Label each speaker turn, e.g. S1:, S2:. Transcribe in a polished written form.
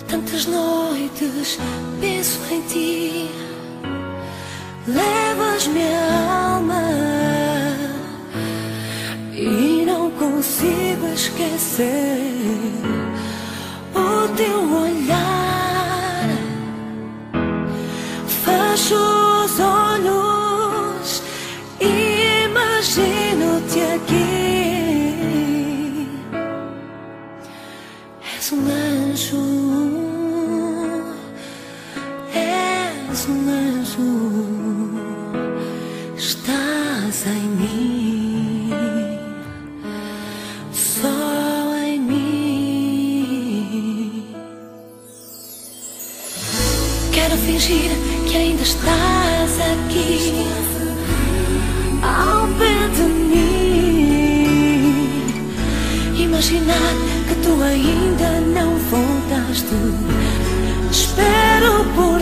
S1: Tantas noites penso em ti, levas minha alma e não consigo esquecer o teu olhar. Fecho os olhos e imagino-te aqui. És um anjo, és um anjo, estás em mim, só em mim. Quero fingir que ainda estás aqui, ao pé de mim. Imaginar que tu ainda não voltaste. Espero por